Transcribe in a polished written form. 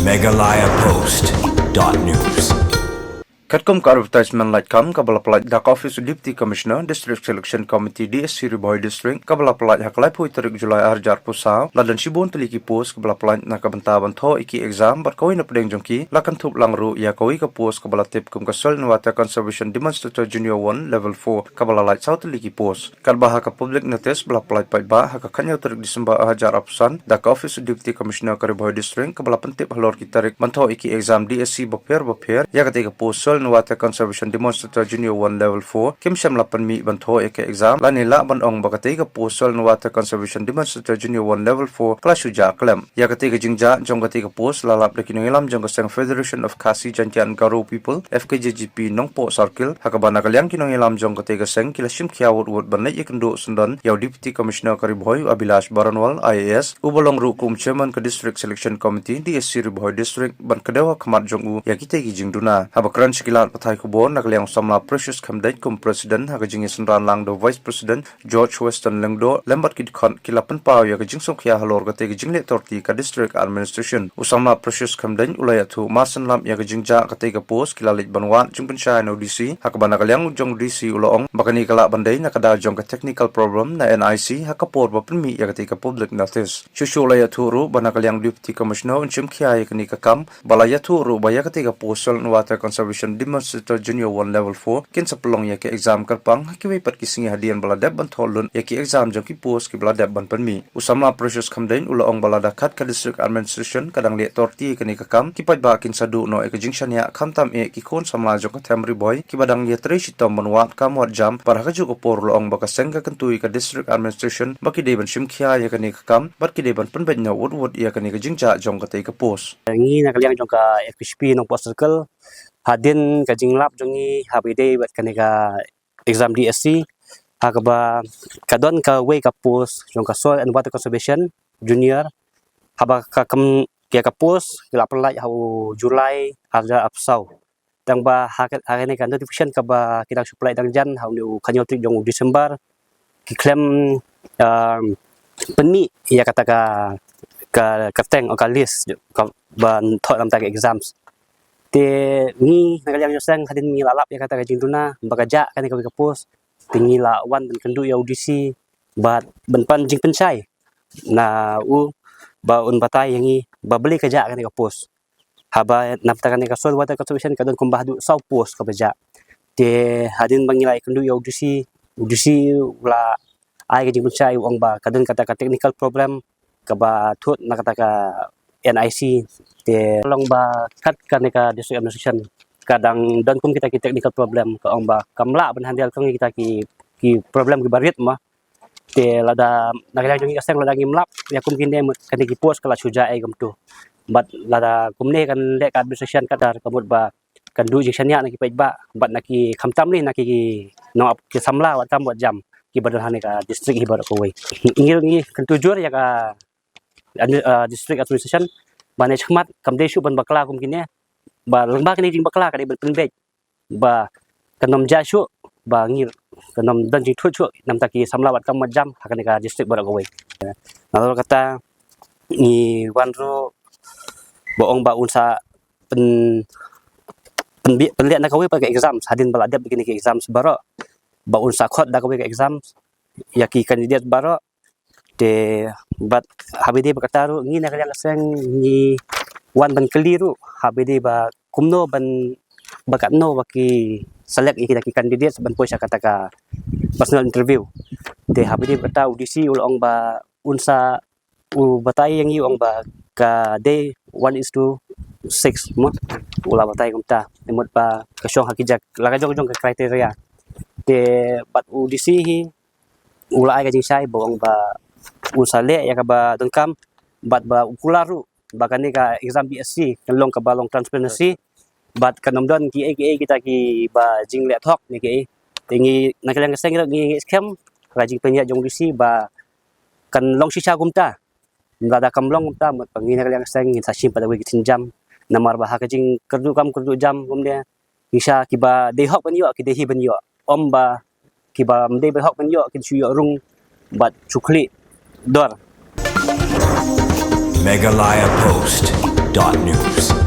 Meghalaya Post.news. Katkom ka advertisement light kam kabala palat dak office deputy commissioner district selection committee DSC Riboy district kabala palat haklai pui tarik Julai arjar pusaw ladan sibon teliki post kabala palat na kabantaban tho iki exam bar koi na pedeng jongki lakan thup langru ya koi ka post kabala tip kum kasol water conservation demonstrator junior 1 level 4 kabala light south teliki post kalbaha ka public notice bala palat pai ba haka kanya tarik Disember arjar apsan dak office deputy commissioner ka Riboy district kabala pentip halor ki tarik bantho iki exam DSC bapher ya katika post Water Conservation Demonstrator Junior 1 Level 4 Kim Sham Lapan Mi Bantho Eke Exam Lanila Banong Bakatega Postal Water Conservation Demonstrator Junior 1 Level 4 Klashuja Klem Yakatega Jingja Jonggatega Post Lalap Lekinuilam Jongasang Federation of Kasi Jantian Garo People FKJGP Nongpo Circle Hakabana Kalyang Kinongilam Jonggatega Seng Kilashim Kiawut Wot Banay Ikendo Sundan Yaw Deputy Commissioner Kariboy Abilash Baranwal IAS Ubolong Rukum Chairman ka District Selection Committee DSC Riboy District Ban Kadewa Kamat Jongu Yakitegi Jingduna Habakran Kilat Patai Kubon Nakaliang Samla Precious Kamdait Kum President Hakajing Senran Lang do Vice President George Weston Lengdo Lembat Kidkon Kilapan Pau Yakajing Sokya Halor Gategi Jinglet Torti ka District Administration Usamla Precious Kamdait Ulayatu Masan Lam Yakajing Ja Katega Post Kilalit Banwat Jungpen Shai no DC Hakabana Kaliang Jong DC Uloong Bakani Kala Banday Nakada Jong ka Technical Problem na NIC Hakapor Bapenmi Yakatega Public Notice Shushu Ulayatu Ru Banakaliang Deputy Commissioner Unchim Kia Yakani Kakam Balayatu Ru Bayakatega Postal Water Conservation Demonstrator Junior 1 Level 4 kin sa pelong ya ke exam karpang hakiwi pat kisingi hadian baladab ban tholun ya ki exam jang ki post ki baladab ban panmi usamla precious kamdain ulaong balada khat ka district administration kadang le torti kani ka kam ki pat ba kin sadu no e ka jingshan ya khamtam e ki kon samla jong ka thamri boy ki badang ye tre shitom banwat kam wat jam par ha ju ko por ulaong ba ka senga kantui ka district administration baki de ban shimkhia ya kani ka kam bat ki de ban panben na wot ya kani ka jingja jong ka te ka post ngi na kalyang jong ka FPP nong post circle hadin ka jinglap jongi habide bat kanega exam DSC hakaba kadon ka way ka post jong ka soil and water conservation junior haba ka kam kia ka post kila pelai hau Julai harja apsau tang ba hakene ka notification ka ba kita supply dang jan hau new kanyo tri jong December ki claim penmi ya kata ka teng ka list ka ban thot lam ta exams te ni nagalyang yosang hadin mi lalap ya kata kajing tuna bagaja kan ka post tingi la wan dan kendu ya audisi bat benpan jing pensai na ba un batai yangi ba beli kaja kan ka post haba naptakan ka sol water conservation kadon kumbah du sau post ka baja te hadin bangilai kendu ya audisi la ai kajing pensai wang ba kadon kata ka technical problem ka ba thut na kata ka NIC te long ba kat kaneka district administration kadang dan kum kita ki technical problem ka ong ba kamla ban handle kang kita ki problem ki barit ma te lada nagala jong kaseng lada ngimlap ya kum kinde kan ki post kala suja ai gam tu bat lada kum ne kan le ka administration kadar kamut ba kan du jing nya na ki ba bat na ki khamtam ni na ki no ki samla wat kam wat jam ki badal hane ka district hi bar ko we ingil ngi kan tujur ya ka district administration manage khmat kamde shu ban bakla kum kine ba lengba kini jing bakla ka de ben penbek ba kanom ja shu ba ngir kanom dan jing thu chu nam ta ki samlawat kam jam hakane ka district barak we lalu kata ni wanro boong ba unsa penlihat nak we pakai exam hadin baladap begini ke exam barak ba unsa khot dak we ke exam yaki kandidat barak de bat habide bakataru ngi na kala seng ni wan ban keliru habide ba kumno ban bakatno baki select kita ki kandidat ban poisa kataka personal interview de habide bata audisi ulong ba unsa batai yang ong ba ka day 1:6 mo ula batai kumta emot ba kasyong hakijak laga jong ka kriteria de bat audisi hi ula ai ka jing sai bong ba usale ya kaba dengkam bat ba ukularu bakani ka exam BSc kalong ka balong transparency bat kanomdon ki kita ki ba jing le thok ni ki tingi nakalang seng ni scam rajing penya jong disi ba kan long sisa gumta ngada kamlong gumta mat pangina kalang seng sa sim pada wi jam namar ba ha ka jing kerdu jam gumde isa ki ba de hok ban yo ki de hi ban yo om ba ki ba mde ba hok ban yo ki chu yo rung bat chukli Dor Meghalaya Post. News.